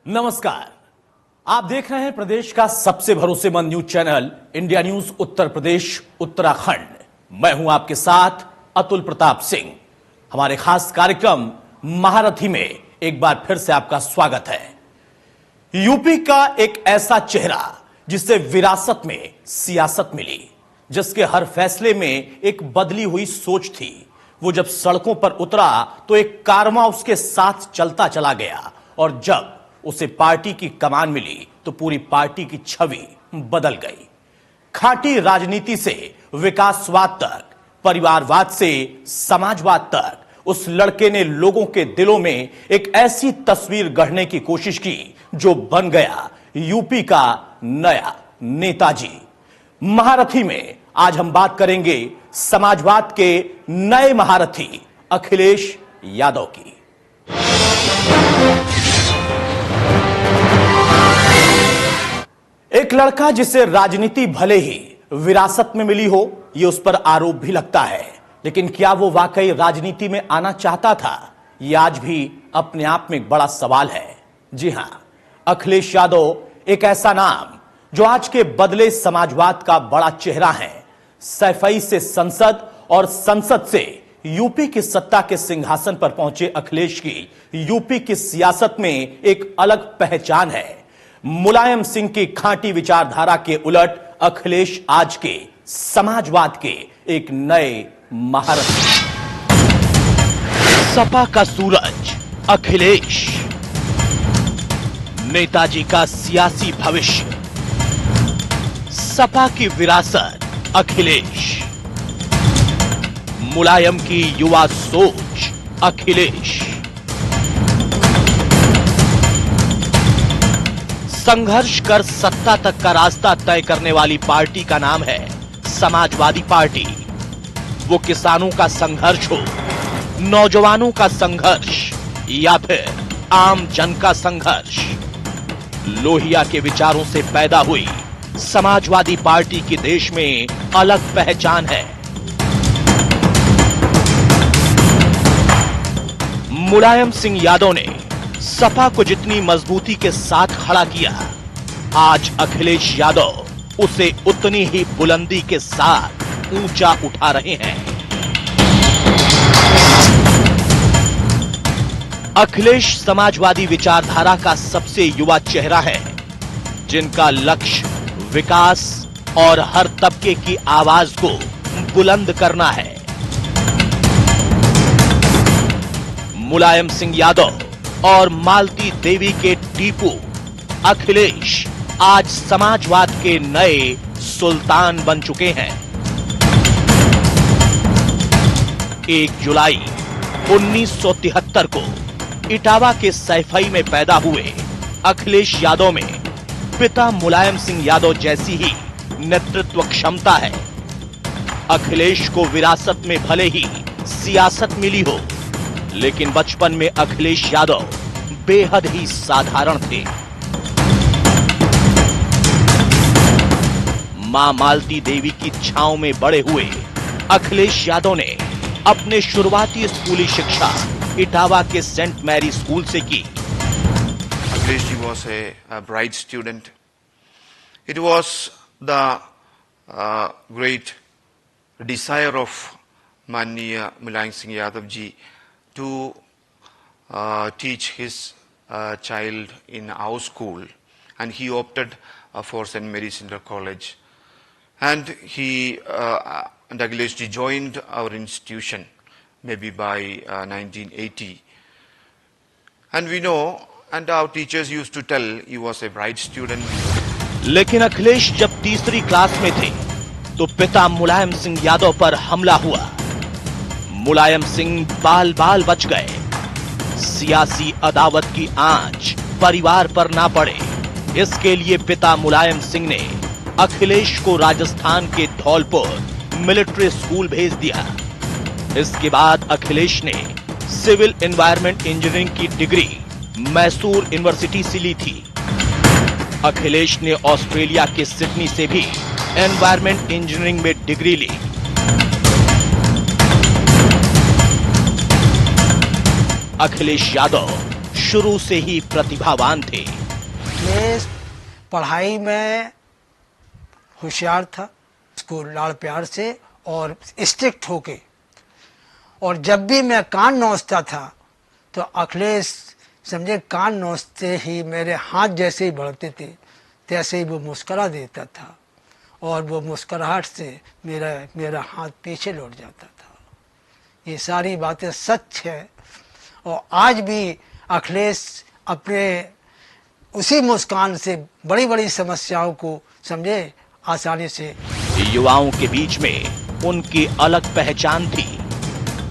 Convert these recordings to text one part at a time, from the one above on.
नमस्कार, आप देख रहे हैं प्रदेश का सबसे भरोसेमंद news channel India news Uttar Pradesh Uttarakhand. मैं हूं आपके साथ अतुल प्रताप सिंह। हमारे खास कार्यक्रम महारथी में एक बार फिर से आपका स्वागत है। यूपी का एक ऐसा चेहरा जिसे विरासत में सियासत मिली, जिसके हर फैसले में एक बदली हुई सोच थी। वो जब सड़कों पर उतरा तो एक कारवां उसके साथ चलता चला गया, और जब उसे पार्टी की कमान मिली तो पूरी पार्टी की छवि बदल गई। खाटी राजनीति से विकासवाद तक, परिवारवाद से समाजवाद तक, उस लड़के ने लोगों के दिलों में एक ऐसी तस्वीर गढ़ने की कोशिश की जो बन गया यूपी का नया नेताजी। महारथी में आज हम बात करेंगे समाजवाद के नए महारथी अखिलेश यादव की। एक लड़का जिसे राजनीति भले ही विरासत में मिली हो, यह उस पर आरोप भी लगता है, लेकिन क्या वो वाकई राजनीति में आना चाहता था? यह आज भी अपने आप में एक बड़ा सवाल है। जी हां, अखिलेश यादव एक ऐसा नाम जो आज के बदले समाजवाद का बड़ा चेहरा है। सैफई से संसद और संसद से यूपी की सत्ता के सिंहासन पर पहुंचे अखिलेश की यूपी की सियासत में एक अलग पहचान है। मुलायम सिंह की खांटी विचारधारा के उलट अखिलेश आज के समाजवाद के एक नए महारथी। सपा का सूरज अखिलेश, नेताजी का सियासी भविष्य, सपा की विरासत अखिलेश, मुलायम की युवा सोच अखिलेश, संघर्ष कर सत्ता तक का रास्ता तय करने वाली पार्टी का नाम है समाजवादी पार्टी। वो किसानों का संघर्ष हो, नौजवानों का संघर्ष, या फिर आम जन का संघर्ष, लोहिया के विचारों से पैदा हुई समाजवादी पार्टी की देश में अलग पहचान है। मुलायम सिंह यादव ने सपा को जितनी मजबूती के साथ खड़ा किया, आज अखिलेश यादव उसे उतनी ही बुलंदी के साथ ऊंचा उठा रहे हैं। अखिलेश समाजवादी विचारधारा का सबसे युवा चेहरा है, जिनका लक्ष्य विकास और हर तबके की आवाज को बुलंद करना है। मुलायम सिंह यादव और मालती देवी के टीपू अखिलेश आज समाजवाद के नए सुल्तान बन चुके हैं। 1 जुलाई 1973 को इटावा के सैफई में पैदा हुए अखिलेश यादव में पिता मुलायम सिंह यादव जैसी ही नेतृत्व क्षमता है। अखिलेश को विरासत में भले ही सियासत मिली हो, लेकिन बचपन में अखिलेश यादव बेहद ही साधारण थे। मां मालती देवी की छांव में बड़े हुए अखिलेश यादव ने अपने शुरुआती स्कूली शिक्षा इटावा के सेंट मैरी स्कूल से की। Akhilesh was a bright student. It was the great desire of Manya Mulayam Singh Yadav ji to teach his child in our school, and he opted for St. Mary's Inter College, and Akhilesh ji joined our institution maybe by 1980, and we know, and our teachers used to tell he was a bright student. लेकिन अखिलेश जब तीसरी class में थे तो पिता मुलायम सिंह यादव पर हमला हुआ। मुलायम सिंह बाल बाल बच गए। सियासी अदावत की आंच परिवार पर ना पड़े, इसके लिए पिता मुलायम सिंह ने अखिलेश को राजस्थान के धौलपुर मिलिट्री स्कूल भेज दिया। इसके बाद अखिलेश ने सिविल एनवायरमेंट इंजीनियरिंग की डिग्री मैसूर यूनिवर्सिटी से ली थी। अखिलेश ने ऑस्ट्रेलिया के सिडनी से भी एनवायरमेंट इंजीनियरिंग में डिग्री ली। अखिलेश यादव शुरू से ही प्रतिभावान थे। अखिलेश पढ़ाई में होशियार था, स्कूल लाड़ प्यार से और स्ट्रिक्ट होके, और जब भी मैं कान नोचता था तो अखिलेश समझे कान नोचते ही मेरे हाथ जैसे ही बढ़ते थे तैसे ही वो मुस्करा देता था, और वो मुस्कुराहट से मेरा हाथ पीछे लौट जाता था। ये सारी बातें सच है, और आज भी अखिलेश अपने उसी मुस्कान से बड़ी बड़ी समस्याओं को समझे आसानी से। युवाओं के बीच में उनकी अलग पहचान थी।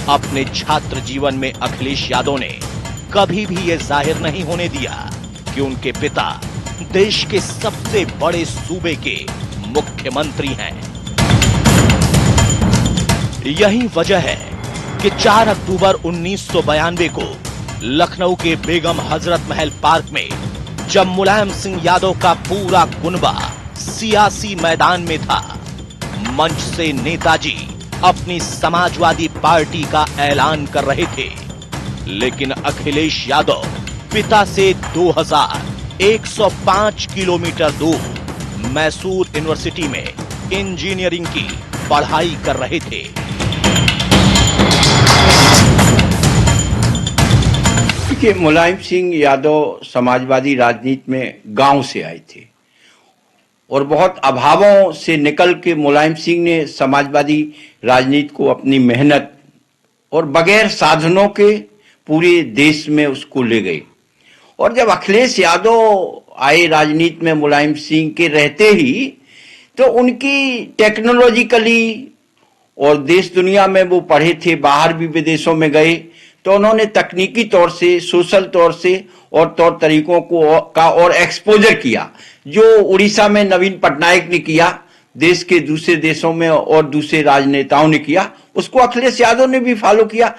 अपने छात्र जीवन में अखिलेश यादव ने कभी भी यह जाहिर नहीं होने दिया कि उनके पिता देश के सबसे बड़े सूबे के मुख्यमंत्री हैं। यही वजह है कि 4 अक्टूबर 1992 को लखनऊ के बेगम हजरत महल पार्क में जब मुलायम सिंह यादव का पूरा कुनबा सियासी मैदान में था, मंच से नेताजी अपनी समाजवादी पार्टी का ऐलान कर रहे थे, लेकिन अखिलेश यादव पिता से 2105 किलोमीटर दूर मैसूर यूनिवर्सिटी में इंजीनियरिंग की पढ़ाई कर रहे थे। देखिए, मुलायम सिंह यादव समाजवादी राजनीति में गांव से आए थे और बहुत अभावों से निकल के मुलायम सिंह ने समाजवादी राजनीति को अपनी मेहनत और बगैर साधनों के पूरे देश में उसको ले गए। और जब अखिलेश यादव आए राजनीति में मुलायम सिंह के रहते ही, तो उनकी टेक्नोलॉजिकली और देश दुनिया में वो पढ़े थे, बाहर भी विदेशों में गए, तो उन्होंने तकनीकी तौर से, सोशल तौर से और तौर तरीकों का और एक्सपोजर किया, जो उड़ीसा में नवीन पटनायक ने किया, देश के दूसरे देशों में और दूसरे राजनेताओं ने किया, उसको अखिलेश यादव ने भी फॉलो किया।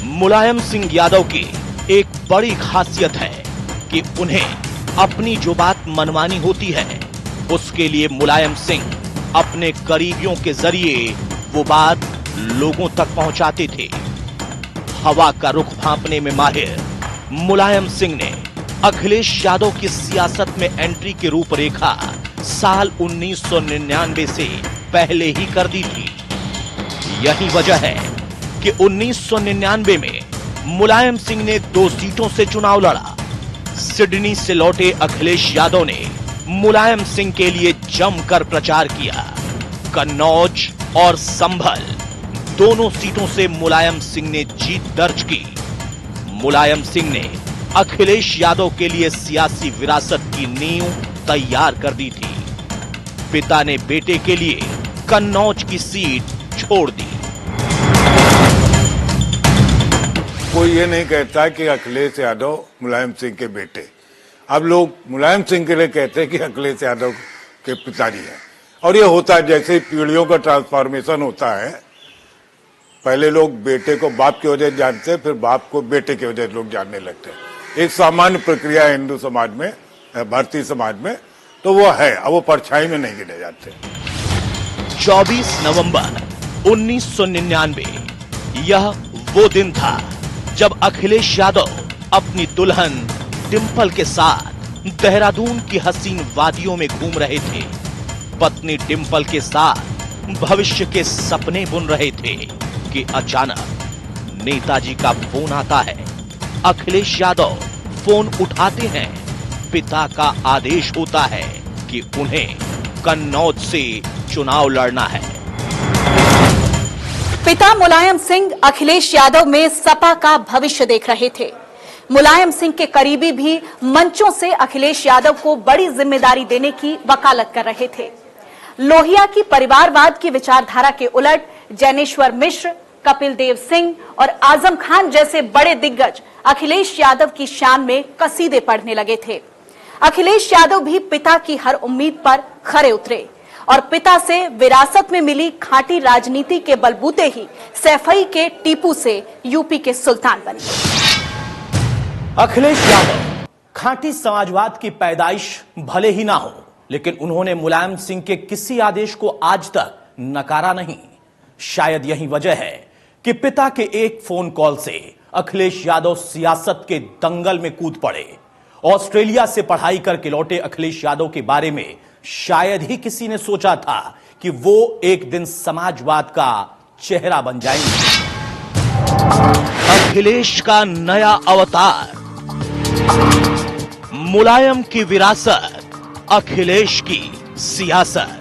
मुलायम सिंह यादव की एक बड़ी खासियत है कि उन्हें अपनी जो बात मनमानी होती है, उसके लिए मुलायम सिंह अपने करीबियों के जरिए वो बात लोगों तक पहुंचाते थे। हवा का रुख भांपने में माहिर मुलायम सिंह ने अखिलेश यादव की सियासत में एंट्री की रूपरेखा साल 1999 से पहले ही कर दी थी। यही वजह है कि 1999 में मुलायम सिंह ने 2 सीटों से चुनाव लड़ा। सिडनी से लौटे अखिलेश यादव ने मुलायम सिंह के लिए जमकर प्रचार किया। कन्नौज और संभल दोनों सीटों से मुलायम सिंह ने जीत दर्ज की। मुलायम सिंह ने अखिलेश यादव के लिए सियासी विरासत की नींव तैयार कर दी थी। पिता ने बेटे के लिए कन्नौज की सीट छोड़ दी। कोई ये नहीं कहता कि अखिलेश यादव मुलायम सिंह के बेटे, अब लोग मुलायम सिंह के लिए कहते हैं कि अखिलेश यादव के पिताजी हैं। और ये होता है, जैसे पीढ़ियों का ट्रांसफॉर्मेशन होता है, पहले लोग बेटे को बाप की वजह जानते हैं, फिर बाप को बेटे की वजह लोग जानने लगते हैं। एक सामान्य प्रक्रिया है हिंदू समाज में, भारतीय समाज में, तो वो है, अब वो परछाई में नहीं गिने जाते। 24 नवंबर 1999 यह वो दिन था जब अखिलेश यादव अपनी दुल्हन डिंपल के साथ देहरादून की हसीन वादियों में घूम रहे थे। पत्नी डिंपल के साथ भविष्य के सपने बुन रहे थे कि अचानक नेताजी का फोन आता है। अखिलेश यादव फोन उठाते हैं। पिता का आदेश होता है कि उन्हें कन्नौज से चुनाव लड़ना है। पिता मुलायम सिंह अखिलेश यादव में सपा का भविष्य देख रहे थे। मुलायम सिंह के करीबी भी मंचों से अखिलेश यादव को बड़ी जिम्मेदारी देने की वकालत कर रहे थे। लोहिया की परिवारवाद की विचारधारा के उलट जैनेश्वर मिश्र, कपिल देव सिंह और आजम खान जैसे बड़े दिग्गज अखिलेश यादव की शान में कसीदे पढ़ने लगे थे। अखिलेश यादव भी पिता की हर उम्मीद पर खरे उतरे और पिता से विरासत में मिली खांटी राजनीति के बलबूते ही सैफई के टीपू से यूपी के सुल्तान बने। अखिलेश यादव खांटी समाजवाद की पैदाइश भले ही ना हो, लेकिन उन्होंने मुलायम सिंह के किसी आदेश को आज तक नकारा नहीं। शायद यही वजह है कि पिता के एक फोन कॉल से अखिलेश यादव सियासत के दंगल में कूद पड़े। ऑस्ट्रेलिया से पढ़ाई करके लौटे अखिलेश यादव के बारे में शायद ही किसी ने सोचा था कि वो एक दिन समाजवाद का चेहरा बन जाएंगे। अखिलेश का नया अवतार, मुलायम की विरासत, अखिलेश की सियासत।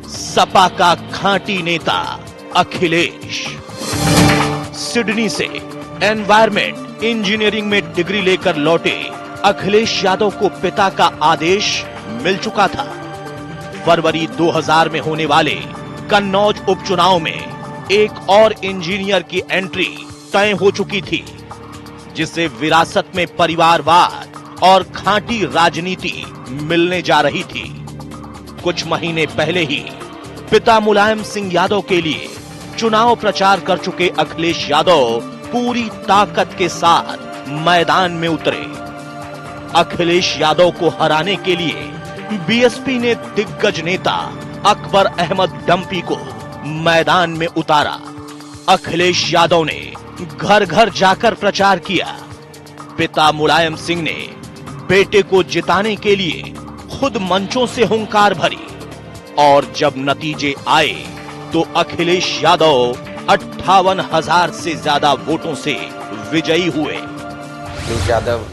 सपा का खांटी नेता अखिलेश सिडनी से एनवायरमेंट इंजीनियरिंग में डिग्री लेकर लौटे अखिलेश यादव को पिता का आदेश मिल चुका था। फरवरी 2000 में होने वाले कन्नौज उपचुनाव में एक और इंजीनियर की एंट्री तय हो चुकी थी, जिसे विरासत में परिवारवाद और खांटी राजनीति मिलने जा रही थी। कुछ महीने पहले ही पिता मुलायम सिंह यादव के लिए चुनाव प्रचार कर चुके अखिलेश यादव पूरी ताकत के साथ मैदान में उतरे। अखिलेश यादव को हराने के लिए बीएसपी ने दिग्गज नेता अकबर अहमद डंपी को मैदान में उतारा। अखिलेश यादव ने घर घर जाकर प्रचार किया। पिता मुलायम सिंह ने बेटे को जिताने के लिए खुद मंचों से हुंकार भरी और जब नतीजे आए तो अखिलेश यादव 58,000 से ज्यादा वोटों से विजयी हुए। अखिलेश यादव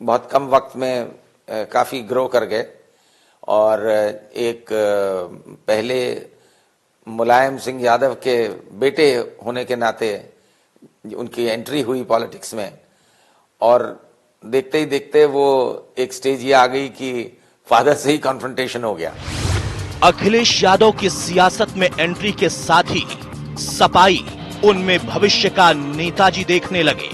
बहुत कम वक्त में काफी ग्रो कर गए और एक पहले मुलायम सिंह यादव के बेटे होने के नाते उनकी एंट्री हुई पॉलिटिक्स में और देखते ही देखते वो एक स्टेज ये आ गई कि फादर से ही कॉन्फ्रंटेशन हो गया। अखिलेश यादव की सियासत में एंट्री के साथ ही सपाई उनमें भविष्य का नेताजी देखने लगे।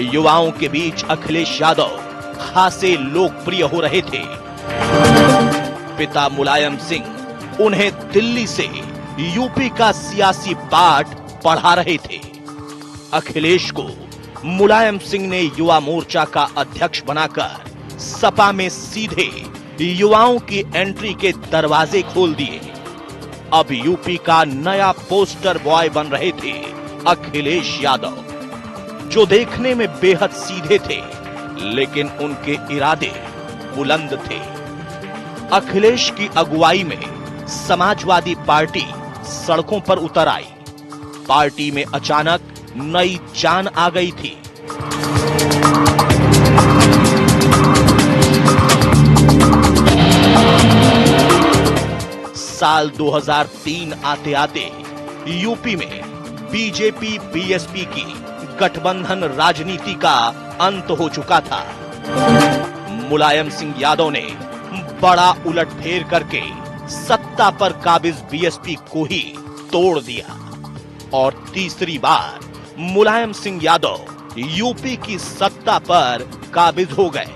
युवाओं के बीच अखिलेश यादव खासे लोकप्रिय हो रहे थे। पिता मुलायम सिंह उन्हें दिल्ली से यूपी का सियासी पाठ पढ़ा रहे थे। अखिलेश को मुलायम सिंह ने युवा मोर्चा का अध्यक्ष बनाकर सपा में सीधे युवाओं की एंट्री के दरवाजे खोल दिए। अब यूपी का नया पोस्टर बॉय बन रहे थे अखिलेश यादव, जो देखने में बेहद सीधे थे लेकिन उनके इरादे बुलंद थे। अखिलेश की अगुवाई में समाजवादी पार्टी सड़कों पर उतर आई। पार्टी में अचानक नई जान आ गई थी। साल 2003 आते आते यूपी में बीजेपी बीएसपी की गठबंधन राजनीति का अंत हो चुका था। मुलायम सिंह यादव ने बड़ा उलटफेर करके सत्ता पर काबिज बीएसपी को ही तोड़ दिया और तीसरी बार मुलायम सिंह यादव यूपी की सत्ता पर काबिज हो गए।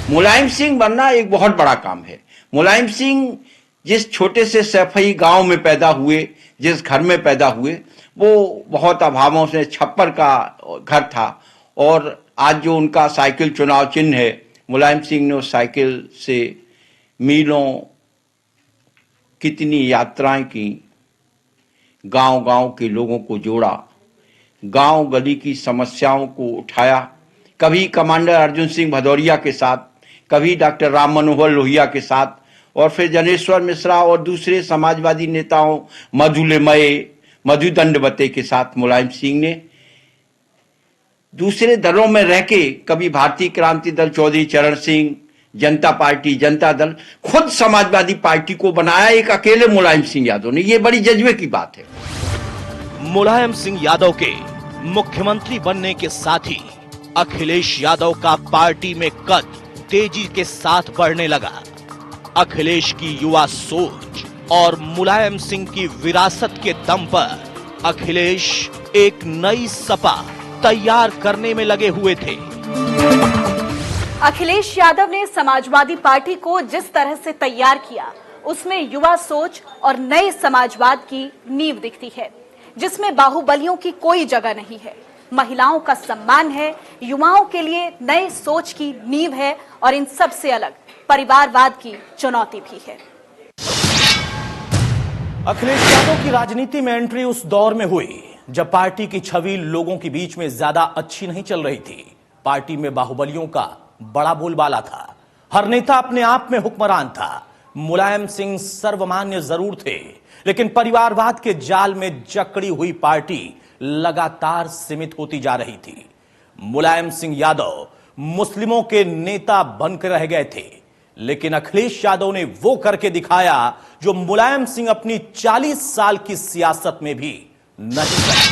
मुलायम सिंह बनना एक बहुत बड़ा काम है। मुलायम सिंह जिस छोटे से सैफई गांव में पैदा हुए, जिस घर में पैदा हुए, वो बहुत अभावों से छप्पर का घर था और आज जो उनका साइकिल चुनाव चिन्ह है, मुलायम सिंह ने उस साइकिल से मीलों कितनी यात्राएं की, गांव-गांव के लोगों को जोड़ा, गांव गली की समस्याओं को उठाया। कभी कमांडर अर्जुन सिंह भदौरिया के साथ, कभी डॉक्टर राम मनोहर लोहिया के साथ और फिर जनेश्वर मिश्रा और दूसरे समाजवादी नेताओं मधु दंडवते के साथ मुलायम सिंह ने दूसरे दलों में रह के, कभी भारतीय क्रांति दल चौधरी चरण सिंह, जनता पार्टी, जनता दल, खुद समाजवादी पार्टी को बनाया एक अकेले मुलायम सिंह यादव ने। ये बड़ी जज्बे की बात है। मुलायम सिंह यादव के मुख्यमंत्री बनने के साथ ही अखिलेश यादव का पार्टी में कद तेजी के साथ बढ़ने लगा। अखिलेश की युवा सोच और मुलायम सिंह की विरासत के दम पर अखिलेश एक नई सपा तैयार करने में लगे हुए थे। अखिलेश यादव ने समाजवादी पार्टी को जिस तरह से तैयार किया, उसमें युवा सोच और नए समाजवाद की नींव दिखती है, जिसमें बाहुबलियों की कोई जगह नहीं है। महिलाओं का सम्मान है, युवाओं के लिए नए सोच की नींव है और इन सब से अलग परिवारवाद की चुनौती भी है। अखिलेश यादव की राजनीति में एंट्री उस दौर में हुई जब पार्टी की छवि लोगों के बीच में ज्यादा अच्छी नहीं चल रही थी। पार्टी में बाहुबलियों का बड़ा बोलबाला था। हर नेता अपने आप में हुक्मरान था। मुलायम सिंह सर्वमान्य जरूर थे, लेकिन परिवारवाद के जाल में जकड़ी हुई पार्टी लगातार सीमित होती जा रही थी। मुलायम सिंह यादव मुस्लिमों के नेता बनकर रह गए थे, लेकिन अखिलेश यादव ने वो करके दिखाया जो मुलायम सिंह अपनी 40 साल की सियासत में भी नहीं करे।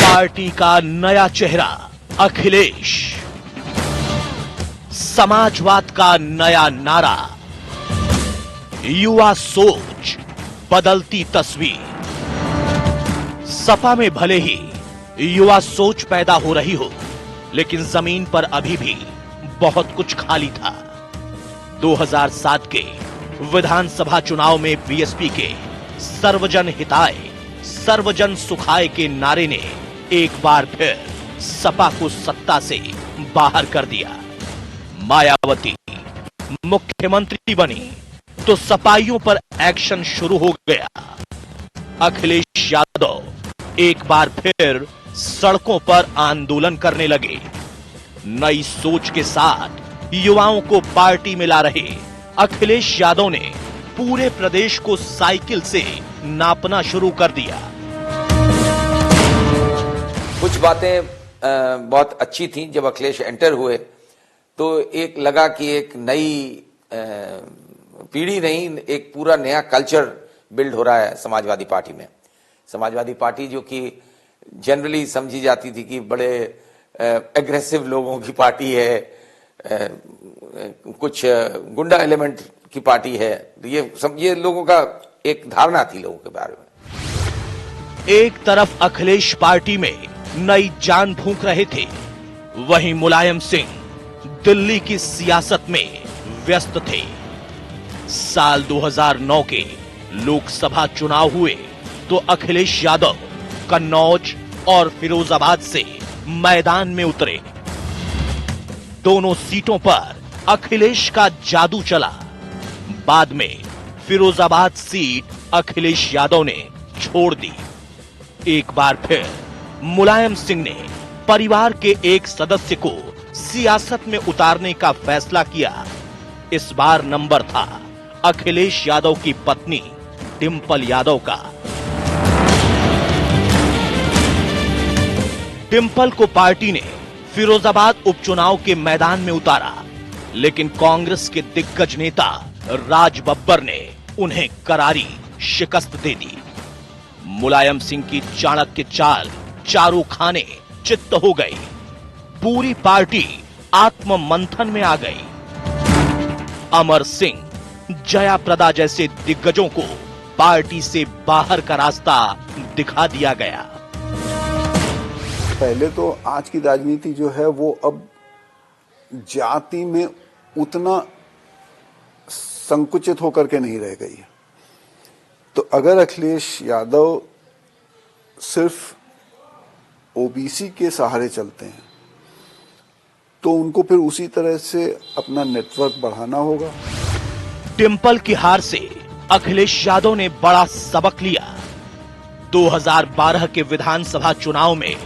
पार्टी का नया चेहरा अखिलेश, समाजवाद का नया नारा, युवा सोच, बदलती तस्वीर। सपा में भले ही युवा सोच पैदा हो रही हो, लेकिन जमीन पर अभी भी बहुत कुछ खाली था। 2007 के विधानसभा चुनाव में बीएसपी के सर्वजन हिताय सर्वजन सुखाय के नारे ने एक बार फिर सपा को सत्ता से बाहर कर दिया। मायावती मुख्यमंत्री बनी तो सपाइयों पर एक्शन शुरू हो गया। अखिलेश यादव एक बार फिर सड़कों पर आंदोलन करने लगे। नई सोच के साथ युवाओं को पार्टी में ला रहे अखिलेश यादव ने पूरे प्रदेश को साइकिल से नापना शुरू कर दिया। कुछ बातें बहुत अच्छी थी। जब अखिलेश एंटर हुए तो एक लगा कि एक नई पीढ़ी नहीं, एक पूरा नया कल्चर बिल्ड हो रहा है समाजवादी पार्टी में। समाजवादी पार्टी जो कि जनरली समझी जाती थी कि बड़े एग्रेसिव लोगों की पार्टी है, कुछ गुंडा एलिमेंट की पार्टी है, ये लोगों का एक धारणा थी लोगों के बारे में। एक तरफ अखिलेश पार्टी में नई जान फूंक रहे थे, वहीं मुलायम सिंह दिल्ली की सियासत में व्यस्त थे। साल 2009 के लोकसभा चुनाव हुए तो अखिलेश यादव कन्नौज और फिरोजाबाद से मैदान में उतरे। दोनों सीटों पर अखिलेश का जादू चला। बाद में फिरोजाबाद सीट अखिलेश यादव ने छोड़ दी। एक बार फिर मुलायम सिंह ने परिवार के एक सदस्य को सियासत में उतारने का फैसला किया। इस बार नंबर था अखिलेश यादव की पत्नी डिंपल यादव का। डिंपल को पार्टी ने फिरोजाबाद उपचुनाव के मैदान में उतारा, लेकिन कांग्रेस के दिग्गज नेता राज बब्बर ने उन्हें करारी शिकस्त दे दी। मुलायम सिंह की चाणक्य चाल चारों खाने चित्त हो गई। पूरी पार्टी आत्म मंथन में आ गई। अमर सिंह, जयाप्रदा जैसे दिग्गजों को पार्टी से बाहर का रास्ता दिखा दिया गया। पहले तो आज की राजनीति जो है वो अब जाति में उतना संकुचित होकर के नहीं रह गई है। तो अगर अखिलेश यादव सिर्फ ओबीसी के सहारे चलते हैं तो उनको फिर उसी तरह से अपना नेटवर्क बढ़ाना होगा। डिंपल की हार से अखिलेश यादव ने बड़ा सबक लिया। 2012 के विधानसभा चुनाव में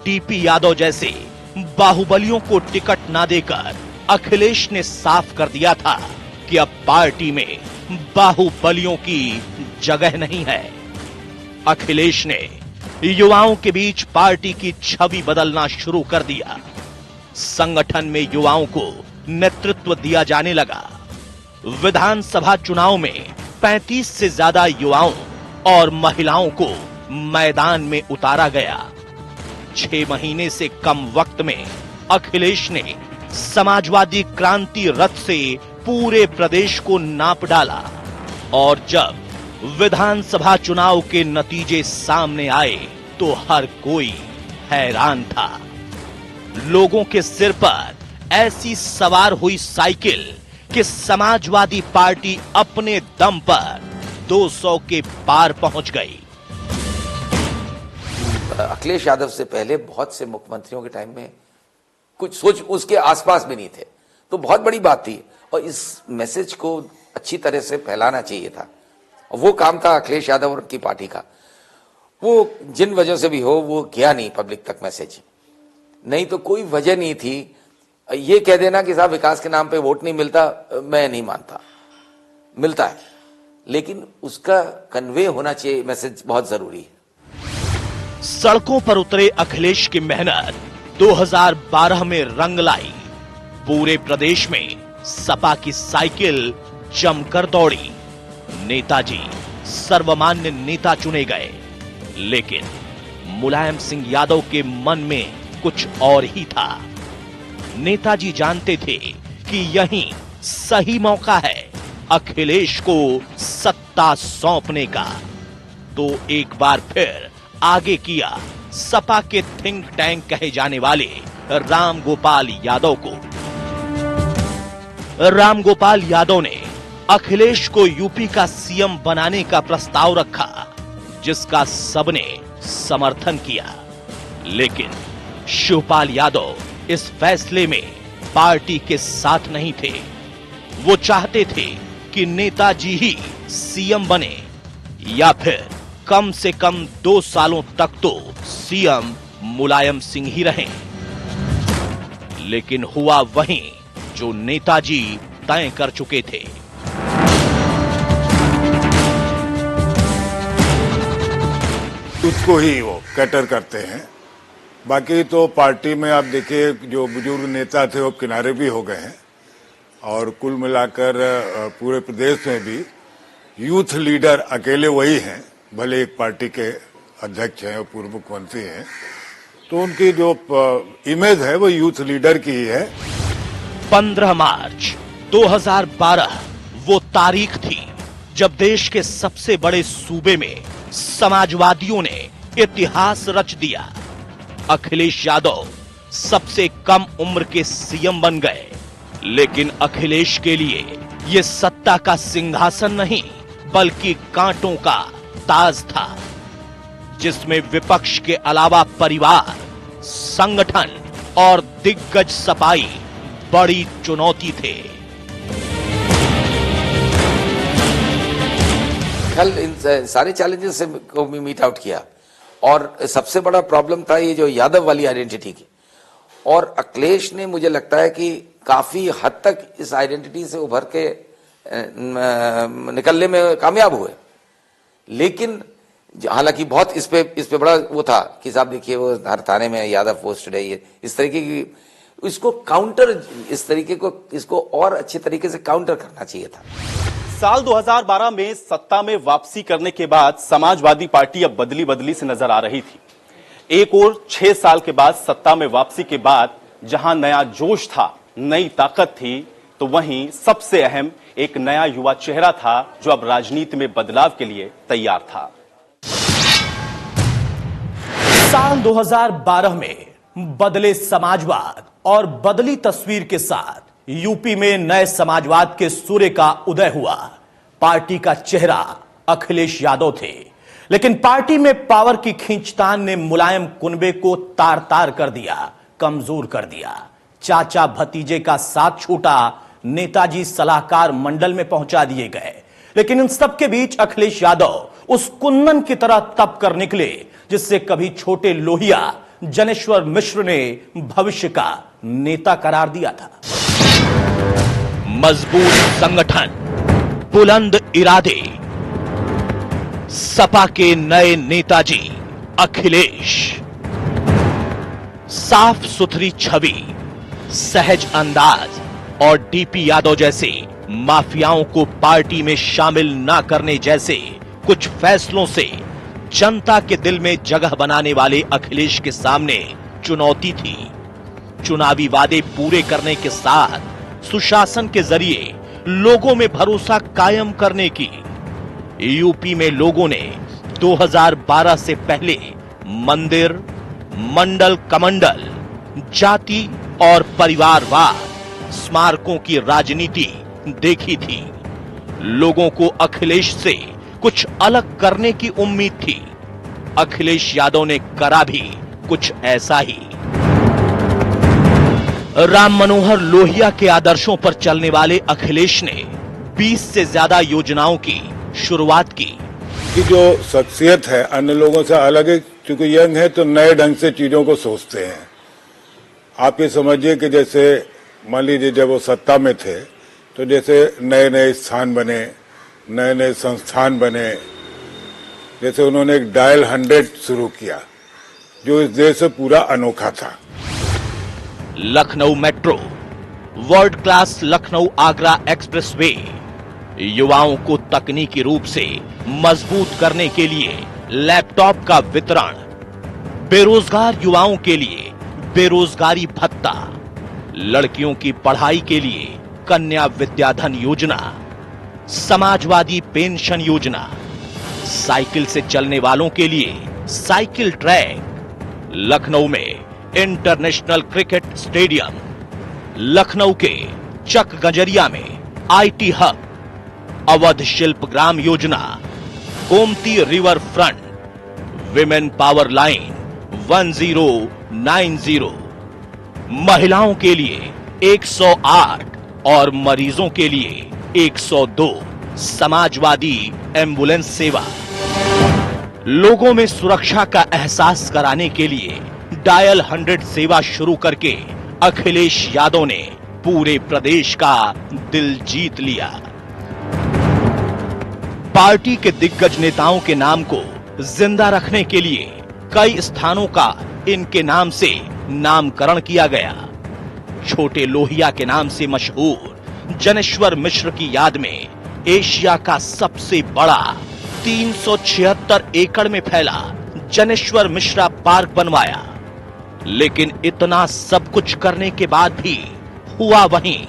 डीपी यादव जैसे बाहुबलियों को टिकट ना देकर अखिलेश ने साफ कर दिया था कि अब पार्टी में बाहुबलियों की जगह नहीं है। अखिलेश ने युवाओं के बीच पार्टी की छवि बदलना शुरू कर दिया। संगठन में युवाओं को नेतृत्व दिया जाने लगा। विधानसभा चुनाव में 35 से ज्यादा युवाओं और महिलाओं को मैदान में उतारा गया। 6 महीने से कम वक्त में अखिलेश ने समाजवादी क्रांति रथ से पूरे प्रदेश को नाप डाला। और जब विधानसभा चुनाव के नतीजे सामने आए तो हर कोई हैरान था। लोगों के सिर पर ऐसी सवार हुई साइकिल कि समाजवादी पार्टी अपने दम पर 200 के पार पहुंच गई। अखिलेश यादव से पहले बहुत से मुख्यमंत्रियों के टाइम में कुछ सोच उसके आसपास भी नहीं थे, तो बहुत बड़ी बात थी और इस मैसेज को अच्छी तरह से फैलाना चाहिए था। वो काम था अखिलेश यादव और उनकी पार्टी का। वो जिन वजह से भी हो वो गया नहीं पब्लिक तक मैसेज, नहीं तो कोई वजह नहीं थी। ये कह देना कि साहब विकास के नाम पे वोट नहीं मिलता, मैं नहीं मानता, मिलता है, लेकिन उसका कन्वे होना चाहिए मैसेज, बहुत जरूरी है। सड़कों पर उतरे अखिलेश की मेहनत 2012 में रंग लाई। पूरे प्रदेश में सपा की साइकिल जमकर दौड़ी। नेताजी सर्वमान्य नेता चुने गए, लेकिन मुलायम सिंह यादव के मन में कुछ और ही था। नेताजी जानते थे कि यही सही मौका है अखिलेश को सत्ता सौंपने का, तो एक बार फिर आगे किया सपा के थिंक टैंक कहे जाने वाले रामगोपाल यादव को। रामगोपाल यादव ने अखिलेश को यूपी का सीएम बनाने का प्रस्ताव रखा, जिसका सबने समर्थन किया। लेकिन शिवपाल यादव इस फैसले में पार्टी के साथ नहीं थे। वो चाहते थे कि नेताजी ही सीएम बने, या फिर कम से कम 2 सालों तक तो सीएम मुलायम सिंह ही रहें। लेकिन हुआ वही जो नेताजी तय कर चुके थे। उसको ही वो कैटर करते हैं। बाकी तो पार्टी में आप देखिए जो बुजुर्ग नेता थे वो किनारे भी हो गए हैं, और कुल मिलाकर पूरे प्रदेश में भी यूथ लीडर अकेले वही हैं, भले एक पार्टी के अध्यक्ष हैं और पूर्व मुख्यमंत्री हैं, तो उनकी जो इमेज है वो यूथ लीडर की ही है। 15 मार्च 2012 वो तारीख थी जब देश के सबसे बड़े सूबे में समाजवादियों ने इतिहास रच दिया। अखिलेश यादव सबसे कम उम्र के सीएम बन गए। लेकिन अखिलेश के लिए ये सत्ता का सिंहासन नहीं, बल्कि कांटों का ताज था, जिसमें विपक्ष के अलावा परिवार, संगठन और दिग्गज सपाई बड़ी चुनौती थे। कल इन सारे चैलेंजेस से को मीट आउट किया, और सबसे बड़ा प्रॉब्लम था ये जो यादव वाली आइडेंटिटी की, और अखिलेश ने मुझे लगता है कि काफी हद तक इस आइडेंटिटी से उभर के निकलने में कामयाब हुए। लेकिन हालांकि बहुत इस पे बड़ा वो था कि साहब देखिए वो हर थाने में यादव पोस्टेड है, ये इस तरीके की, इसको काउंटर, इस तरीके को, इसको और अच्छे तरीके से काउंटर करना चाहिए था। साल 2012 में सत्ता में वापसी करने के बाद समाजवादी पार्टी अब बदली बदली से नजर आ रही थी। एक और 6 साल के बाद सत्ता में वापसी के बाद जहां नया जोश था, नई ताकत थी, तो वहीं सबसे अहम एक नया युवा चेहरा था जो अब राजनीति में बदलाव के लिए तैयार था। साल 2012 में बदले समाजवाद और बदली तस्वीर के साथ यूपी में नए समाजवाद के सूर्य का उदय हुआ। पार्टी का चेहरा अखिलेश यादव थे, लेकिन पार्टी में पावर की खींचतान ने मुलायम कुनबे को तार तार कर दिया, कमजोर कर दिया। चाचा भतीजे का साथ छूटा, नेताजी सलाहकार मंडल में पहुंचा दिए गए। लेकिन इन सब के बीच अखिलेश यादव उस कुंदन की तरह तप कर निकले जिससे कभी छोटे लोहिया जनेश्वर मिश्र ने भविष्य का नेता करार दिया था। मजबूत संगठन, बुलंद इरादे, सपा के नए नेताजी अखिलेश, साफ सुथरी छवि, सहज अंदाज और डीपी यादव जैसे माफियाओं को पार्टी में शामिल ना करने जैसे कुछ फैसलों से जनता के दिल में जगह बनाने वाले अखिलेश के सामने चुनौती थी। चुनावी वादे पूरे करने के साथ सुशासन के जरिए लोगों में भरोसा कायम करने की। यूपी में लोगों ने 2012 से पहले मंदिर, मंडल कमंडल, जाति और परिवारवाद, स्मारकों की राजनीति देखी थी। लोगों को अखिलेश से कुछ अलग करने की उम्मीद थी। अखिलेश यादव ने करा भी कुछ ऐसा ही। राम मनोहर लोहिया के आदर्शों पर चलने वाले अखिलेश ने 20 से ज्यादा योजनाओं की शुरुआत की। कि जो शख्सियत है अन्य लोगों से अलग है, क्योंकि यंग है तो नए ढंग से चीजों को सोचते हैं। आप ये समझिए कि जैसे मान लीजिए जब वो सत्ता में थे तो जैसे नए नए स्थान बने, नए नए संस्थान बने, जैसे उन्होंने एक डायल 100 शुरू किया जो इस देश से पूरा अनोखा था। Lucknow metro, world class Lucknow Agra expressway, युवाओं को तकनीकी रूप से मजबूत करने के लिए लैपटॉप का वितरण, बेरोजगार युवाओं के लिए बेरोजगारी भत्ता, लड़कियों की पढ़ाई के लिए कन्या विद्याधन योजना, समाजवादी पेंशन योजना, साइकिल से चलने वालों के लिए साइकिल ट्रैक, लखनऊ में इंटरनेशनल क्रिकेट स्टेडियम, लखनऊ के चक गजरिया में आईटी हब, अवध शिल्प Gram Yojana, Gomti river front, women power line 1090, महिलाओं के लिए 108 और मरीजों के लिए 102 समाजवादी एम्बुलेंस सेवा। लोगों में सुरक्षा का एहसास कराने के लिए डायल 100 सेवा शुरू करके अखिलेश यादव ने पूरे प्रदेश का दिल जीत लिया। पार्टी के दिग्गज नेताओं के नाम को जिंदा रखने के लिए कई स्थानों का इनके नाम से नामकरण किया गया। छोटे लोहिया के नाम से मशहूर जनेश्वर मिश्र की याद में एशिया का सबसे बड़ा 376 एकड़ में फैला जनेश्वर मिश्रा पार्क बनवाया। लेकिन इतना सब कुछ करने के बाद भी हुआ वहीं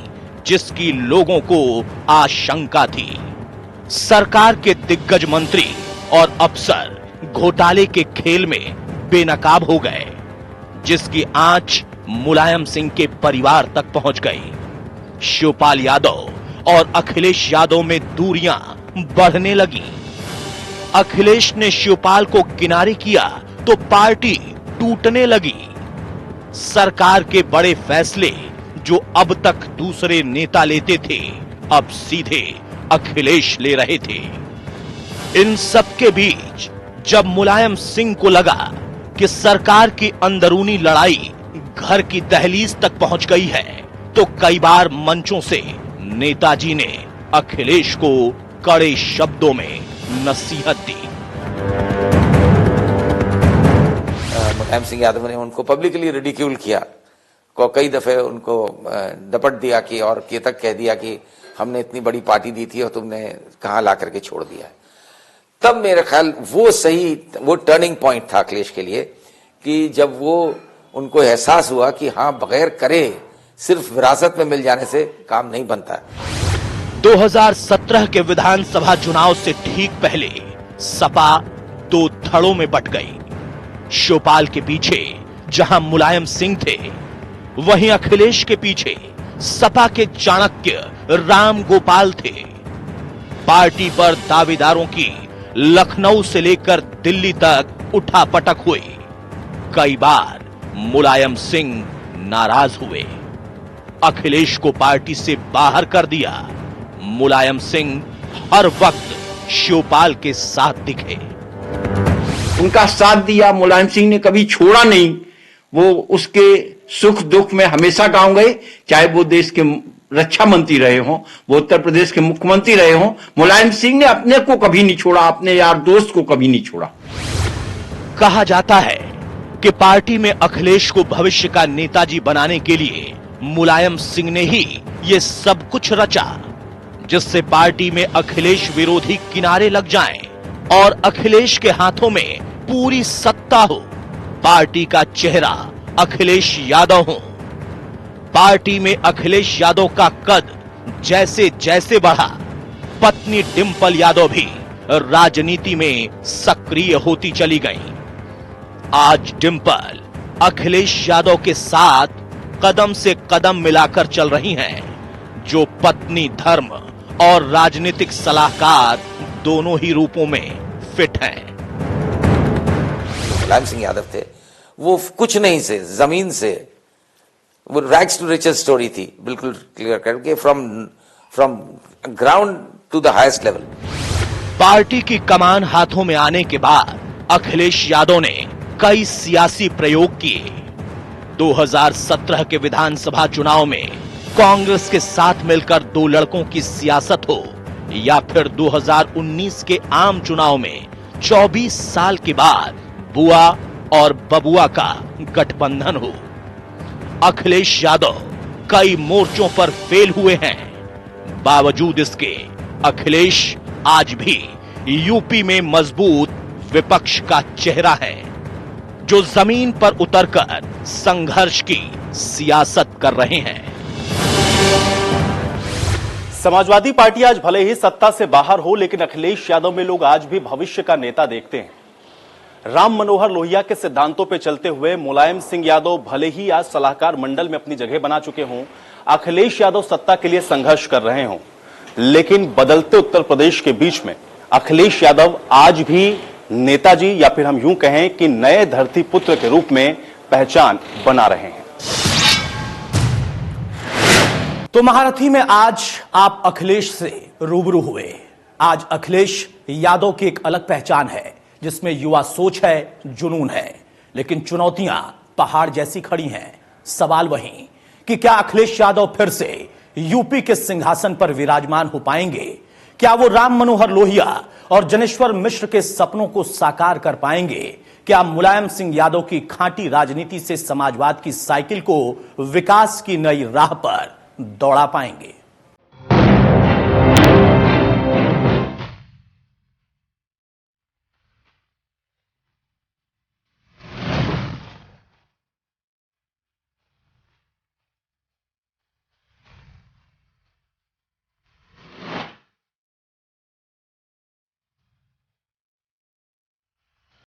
जिसकी लोगों को आशंका थी। सरकार के दिग्गज मंत्री और अफसर घोटाले के खेल में बेनकाब हो गए, जिसकी आंच मुलायम सिंह के परिवार तक पहुंच गई। शिवपाल यादव और अखिलेश यादव में दूरियां बढ़ने लगी। अखिलेश ने शिवपाल को किनारे किया तो पार्टी टूटने लगी। सरकार के बड़े फैसले जो अब तक दूसरे नेता लेते थे, अब सीधे अखिलेश ले रहे थे। इन सब के बीच जब मुलायम सिंह को लगा कि सरकार की अंदरूनी लड़ाई घर की दहलीज तक पहुंच गई है, तो कई बार मंचों से नेताजी ने अखिलेश को कड़े शब्दों में नसीहत दी। मुलायम सिंह यादव ने उनको पब्लिकली रिडिक्यूल किया, को कई दफे उनको डपट दिया कि और ये तक कह दिया कि हमने इतनी बड़ी पार्टी दी थी और तुमने कहां ला करके छोड़ दिया है। तब मेरा ख्याल वो टर्निंग पॉइंट था अखिलेश के लिए कि जब वो उनको एहसास हुआ कि हाँ, बगैर करे सिर्फ विरासत में मिल जाने से काम नहीं बनता। 2017 के विधानसभा चुनाव से ठीक पहले सपा दो धड़ों में बंट गई। शिवपाल के पीछे जहां मुलायम सिंह थे, वहीं अखिलेश के पीछे सपा के चाणक्य राम गोपाल थे। पार्टी पर दावेदारों की लखनऊ से लेकर दिल्ली तक उठापटक हुई। कई बार मुलायम सिंह नाराज हुए, अखिलेश को पार्टी से बाहर कर दिया। मुलायम सिंह हर वक्त शिवपाल के साथ दिखे, उनका साथ दिया। मुलायम सिंह ने कभी छोड़ा नहीं, वो उसके सुख दुख में हमेशा गांव गए। चाहे वो देश के रक्षा मंत्री रहे हों, वो उत्तर प्रदेश के मुख्यमंत्री रहे हों, मुलायम सिंह ने अपने को कभी नहीं छोड़ा, अपने यार दोस्त को कभी नहीं छोड़ा। कहा जाता है कि पार्टी में अखिलेश को भविष्य का नेताजी बनाने के लिए मुलायम सिंह ने ही ये सब कुछ रचा, जिससे पार्टी में अखिलेश विरोधी किनारे लग जाएं और अखिलेश के हाथों में पूरी सत्ता हो। पार्टी का चेहरा अखिलेश यादव हो। पार्टी में अखिलेश यादव का कद जैसे जैसे बढ़ा, पत्नी डिंपल यादव भी राजनीति में सक्रिय होती चली गईं। आज डिंपल अखिलेश यादव के साथ कदम से कदम मिलाकर चल रही हैं, जो पत्नी धर्म और राजनीतिक सलाहकार दोनों ही रूपों में फिट हैं। मुलायम सिंह यादव थे, वो कुछ नहीं से, जमीन से, वो रैग्स टू रिचेस स्टोरी थी, बिल्कुल क्लियर करके from ground to the highest level. Party की कमान हाथों में आने के बाद अखिलेश यादव ने कई सियासी प्रयोग किए। 2017 के विधानसभा चुनाव में कांग्रेस के साथ मिलकर दो लड़कों की सियासत हो या फिर 2019 के आम चुनाव में 24 साल के बाद बुआ और बबुआ का गठबंधन हो, अखिलेश यादव कई मोर्चों पर फेल हुए हैं। बावजूद इसके अखिलेश आज भी यूपी में मजबूत विपक्ष का चेहरा है, जो जमीन पर उतरकर संघर्ष की सियासत कर रहे हैं। समाजवादी पार्टी आज भले ही सत्ता से बाहर हो, लेकिन अखिलेश यादव में लोग आज भी भविष्य का नेता देखते हैं। राम मनोहर लोहिया के सिद्धांतों पर चलते हुए मुलायम सिंह यादव भले ही आज सलाहकार मंडल में अपनी जगह बना चुके हों, अखिलेश यादव सत्ता के लिए संघर्ष कर रहे हों, लेकिन बदलते उत्तर प्रदेश के बीच में अखिलेश यादव आज भी नेताजी या फिर हम यूं कहें कि नए धरती पुत्र के रूप में पहचान बना रहे हैं। तो महारथी में आज आप अखिलेश से रूबरू हुए। आज अखिलेश यादव की एक अलग पहचान है, जिसमें युवा सोच है, जुनून है, लेकिन चुनौतियां पहाड़ जैसी खड़ी हैं। सवाल वही कि क्या अखिलेश यादव फिर से यूपी के सिंहासन पर विराजमान हो पाएंगे? क्या वो राम मनोहर लोहिया और जनेश्वर मिश्र के सपनों को साकार कर पाएंगे? क्या मुलायम सिंह यादव की खांटी राजनीति से समाजवाद की साइकिल को विकास की नई राह पर दौड़ा पाएंगे?